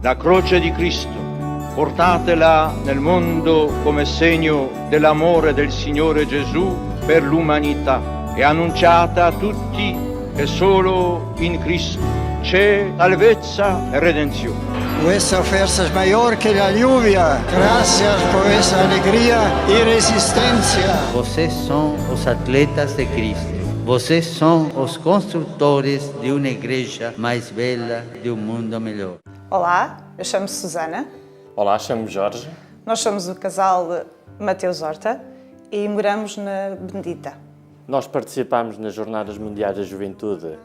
la croce di Cristo, portatela nel mondo come segno dell'amore del Signore Gesù per l'umanità e annunciata a tutti che solo in Cristo c'è salvezza e redenzione. Vuestra fuerza es mayor que la lluvia. Gracias por esa alegría y resistencia. Vocês são os atletas de Cristo. Vocês são os construtores de uma igreja mais bela, de um mundo melhor. Olá, eu chamo-me Susana. Olá, chamo-me Jorge. Nós somos o casal Mateus Horta e moramos na Bendita. Nós participámos nas Jornadas Mundiais da Juventude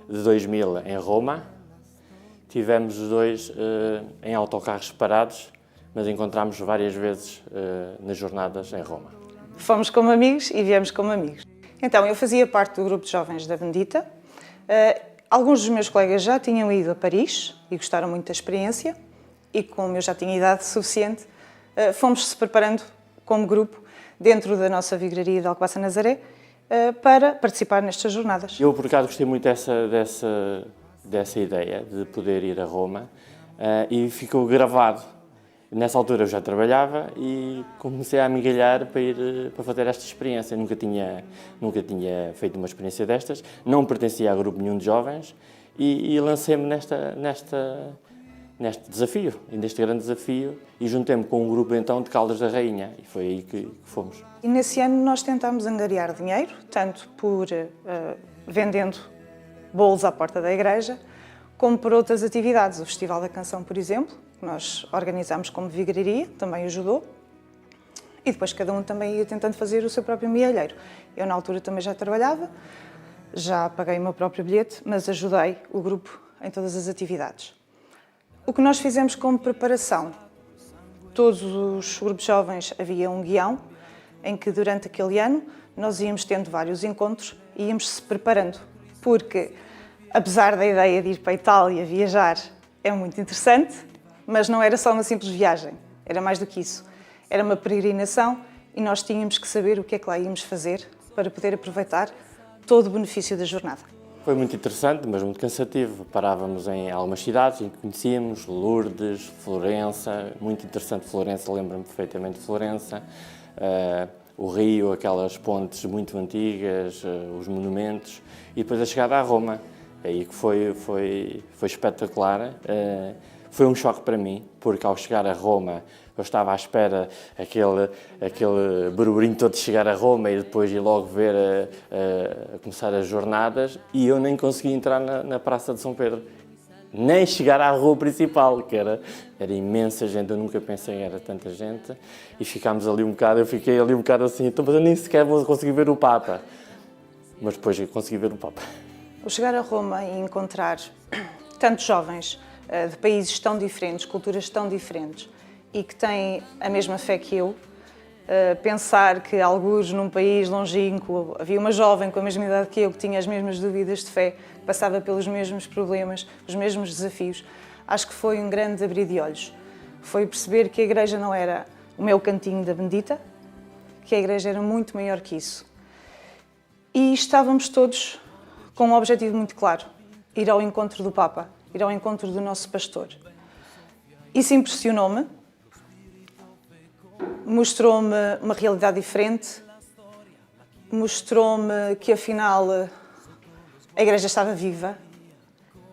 de 2000 em Roma. Tivemos os dois em autocarros separados, mas encontramos várias vezes nas jornadas em Roma. Fomos como amigos e viemos como amigos. Então, eu fazia parte do grupo de jovens da Bendita. Alguns dos meus colegas já tinham ido a Paris e gostaram muito da experiência. E como eu já tinha idade suficiente, fomos-se preparando como grupo dentro da nossa vigaria de Alcobaça Nazaré para participar nestas jornadas. Eu, por acaso, gostei muito dessa ideia de poder ir a Roma e ficou gravado. Nessa altura eu já trabalhava e comecei a amigalhar para fazer esta experiência. Nunca tinha feito uma experiência destas, não pertencia a grupo nenhum de jovens e lancei-me neste desafio, neste grande desafio, e juntei-me com um grupo então de Caldas da Rainha e foi aí que fomos. E nesse ano nós tentámos angariar dinheiro, tanto por vendendo bolos à porta da igreja, como por outras atividades. O Festival da Canção, por exemplo, que nós organizámos como vigaria, também ajudou. E depois cada um também ia tentando fazer o seu próprio mielheiro. Eu na altura também já trabalhava, já paguei o meu próprio bilhete, mas ajudei o grupo em todas as atividades. O que nós fizemos como preparação? Todos os grupos jovens havia um guião, em que durante aquele ano nós íamos tendo vários encontros e íamos se preparando. Porque, apesar da ideia de ir para a Itália viajar, é muito interessante, mas não era só uma simples viagem, era mais do que isso. Era uma peregrinação e nós tínhamos que saber o que é que lá íamos fazer para poder aproveitar todo o benefício da jornada. Foi muito interessante, mas muito cansativo. Parávamos em algumas cidades em que conhecíamos, Lourdes, Florença, muito interessante Florença, lembro-me perfeitamente de Florença, o Rio, aquelas pontes muito antigas, os monumentos, e depois a chegada a Roma, aí que foi espetacular. Foi um choque para mim, porque ao chegar a Roma eu estava à espera aquele burburinho todo de chegar a Roma e depois ir logo ver a começar as jornadas, e eu nem consegui entrar na Praça de São Pedro, nem chegar à rua principal, que era imensa gente, eu nunca pensei que era tanta gente, e ficámos ali um bocado, eu fiquei ali um bocado assim, então, mas eu nem sequer vou conseguir ver o Papa, mas depois eu consegui ver o Papa. O chegar a Roma e encontrar tantos jovens de países tão diferentes, culturas tão diferentes, e que têm a mesma fé que eu, pensar que alguns num país longínquo havia uma jovem com a mesma idade que eu, que tinha as mesmas dúvidas de fé, que passava pelos mesmos problemas, os mesmos desafios, acho que foi um grande abrir de olhos. Foi perceber que a igreja não era o meu cantinho da Bendita, que a igreja era muito maior que isso. E estávamos todos com um objetivo muito claro: ir ao encontro do Papa, ir ao encontro do nosso pastor. Isso impressionou-me, mostrou-me uma realidade diferente, mostrou-me que afinal a igreja estava viva,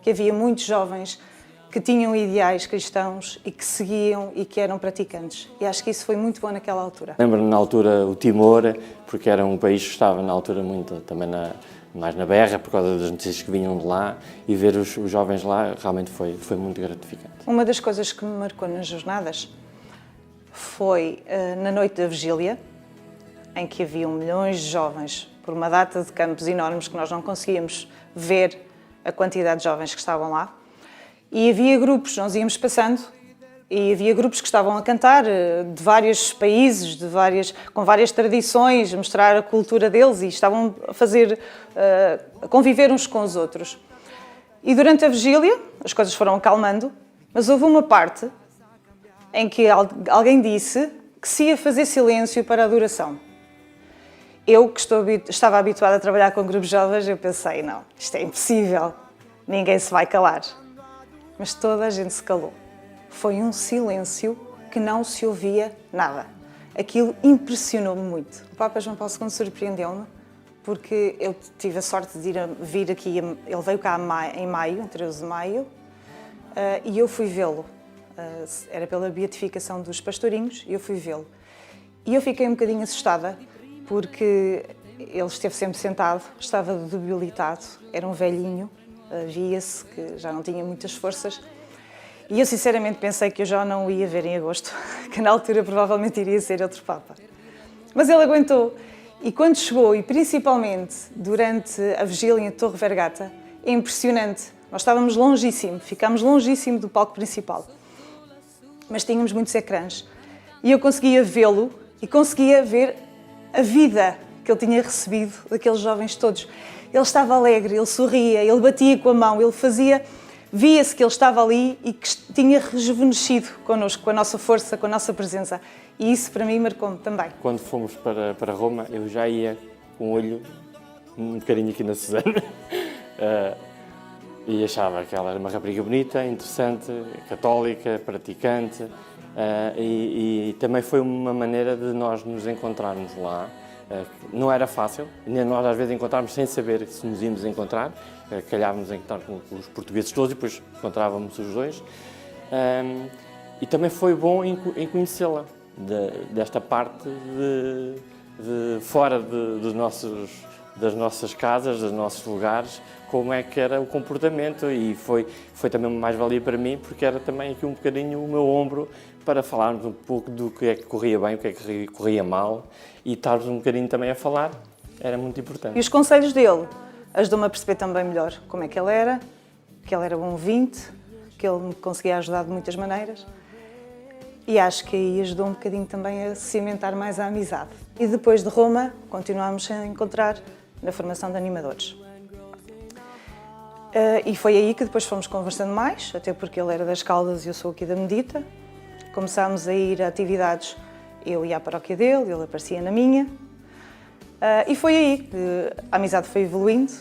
que havia muitos jovens que tinham ideais cristãos e que seguiam e que eram praticantes. E acho que isso foi muito bom naquela altura. Lembro-me na altura o Timor, porque era um país que estava na altura muito também mais na berra, por causa das notícias que vinham de lá, e ver os jovens lá realmente foi muito gratificante. Uma das coisas que me marcou nas jornadas foi na noite da vigília, em que haviam milhões de jovens, por uma data de campos enormes que nós não conseguíamos ver a quantidade de jovens que estavam lá, e havia grupos, nós íamos passando, e havia grupos que estavam a cantar de vários países, com várias tradições, a mostrar a cultura deles, e estavam a conviver uns com os outros. E durante a vigília, as coisas foram acalmando, mas houve uma parte em que alguém disse que se ia fazer silêncio para a adoração. Eu, que estava habituada a trabalhar com grupos jovens, eu pensei, não, isto é impossível, ninguém se vai calar. Mas toda a gente se calou. foi um silêncio que não se ouvia nada. Aquilo impressionou-me muito. O Papa João Paulo II surpreendeu-me, porque eu tive a sorte de vir aqui, ele veio cá em maio, em 13 de maio, e eu fui vê-lo. Era pela beatificação dos pastorinhos, e eu fui vê-lo. E eu fiquei um bocadinho assustada, porque ele esteve sempre sentado, estava debilitado, era um velhinho, via-se que já não tinha muitas forças. E eu sinceramente pensei que eu já não o ia ver em agosto, que na altura provavelmente iria ser outro Papa. Mas ele aguentou. E quando chegou, e principalmente durante a vigília em Torre Vergata, é impressionante. Nós estávamos longíssimo, ficámos longíssimo do palco principal. Mas tínhamos muitos ecrãs. E eu conseguia vê-lo e conseguia ver a vida que ele tinha recebido daqueles jovens todos. Ele estava alegre, ele sorria, ele batia com a mão, ele fazia... Via-se que ele estava ali e que tinha rejuvenescido connosco, com a nossa força, com a nossa presença. E isso, para mim, marcou-me também. Quando fomos para Roma, eu já ia com o olho um bocadinho aqui na Susana. E achava que ela era uma rapariga bonita, interessante, católica, praticante. E também foi uma maneira de nós nos encontrarmos lá. Não era fácil, nem nós às vezes encontrávamos sem saber se nos íamos encontrar. Calhávamos em encontrar com os portugueses todos e depois encontrávamos os dois. E também foi bom em conhecê-la, desta parte de fora das nossas casas, dos nossos lugares, como é que era o comportamento. E foi também uma mais-valia para mim, porque era também aqui um bocadinho o meu ombro para falarmos um pouco do que é que corria bem, o que é que corria mal, e estarmos um bocadinho também a falar, era muito importante. E os conselhos dele ajudou-me a perceber também melhor como é que ele era bom ouvinte, que ele me conseguia ajudar de muitas maneiras. E acho que aí ajudou um bocadinho também a cimentar mais a amizade. E depois de Roma, continuámos a encontrar na formação de animadores. E foi aí que depois fomos conversando mais, até porque ele era das Caldas e eu sou aqui da Medita. Começámos a ir a atividades, eu ia à paróquia dele, ele aparecia na minha. E foi aí que a amizade foi evoluindo,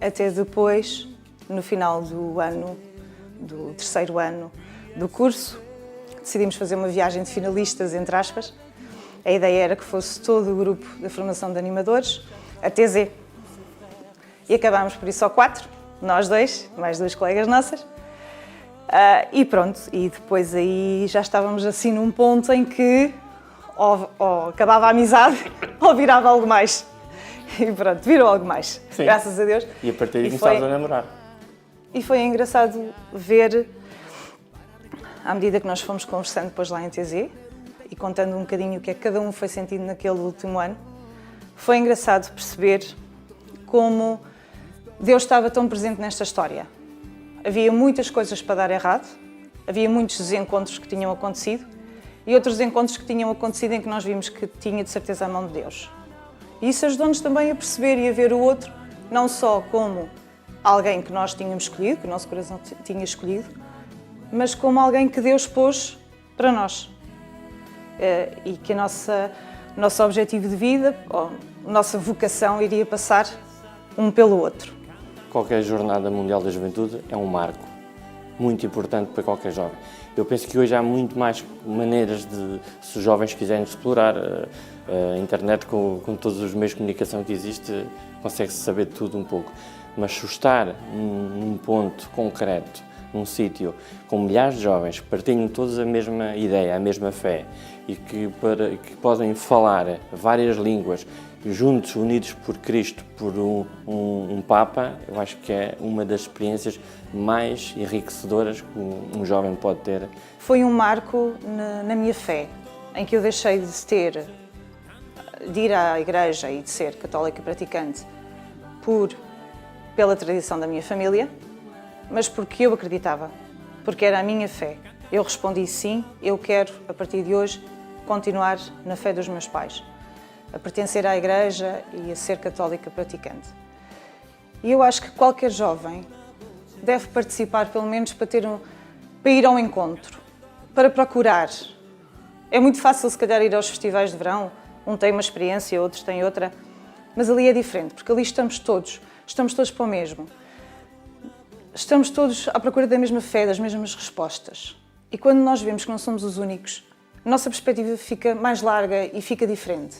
até depois, no final do ano, do terceiro ano do curso, decidimos fazer uma viagem de finalistas, entre aspas. A ideia era que fosse todo o grupo da formação de animadores, a TZ. E acabámos por ir só 4, nós 2, mais 2 colegas nossas. E pronto, e depois aí já estávamos assim num ponto em que ou acabava a amizade ou virava algo mais. E pronto, virou algo mais, sim. Graças a Deus. E a partir daí começámos a namorar. E foi engraçado ver, à medida que nós fomos conversando depois lá em TZ e contando um bocadinho o que é que cada um foi sentindo naquele último ano, foi engraçado perceber como Deus estava tão presente nesta história. Havia muitas coisas para dar errado, havia muitos desencontros que tinham acontecido e outros encontros que tinham acontecido em que nós vimos que tinha de certeza a mão de Deus. E isso ajudou-nos também a perceber e a ver o outro, não só como alguém que nós tínhamos escolhido, que o nosso coração tinha escolhido, mas como alguém que Deus pôs para nós. E que o nosso objetivo de vida, a nossa vocação iria passar um pelo outro. Qualquer Jornada Mundial da Juventude é um marco muito importante para qualquer jovem. Eu penso que hoje há muito mais maneiras de, se os jovens quiserem explorar a internet com todos os meios de comunicação que existe, consegue-se saber tudo um pouco. Mas se estar num ponto concreto, num sítio com milhares de jovens que partilham todos a mesma ideia, a mesma fé e que podem falar várias línguas, juntos, unidos por Cristo, por um Papa, eu acho que é uma das experiências mais enriquecedoras que um jovem pode ter. Foi um marco na minha fé, em que eu deixei de ir à igreja e de ser católica praticante pela tradição da minha família, mas porque eu acreditava, porque era a minha fé. Eu respondi sim, eu quero, a partir de hoje, continuar na fé dos meus pais, a pertencer à igreja e a ser católica praticante. E eu acho que qualquer jovem deve participar, pelo menos para ir ao encontro, para procurar. É muito fácil, se calhar, ir aos festivais de verão, um tem uma experiência, outros têm outra, mas ali é diferente, porque ali estamos todos para o mesmo. Estamos todos à procura da mesma fé, das mesmas respostas. E quando nós vemos que não somos os únicos, a nossa perspectiva fica mais larga e fica diferente.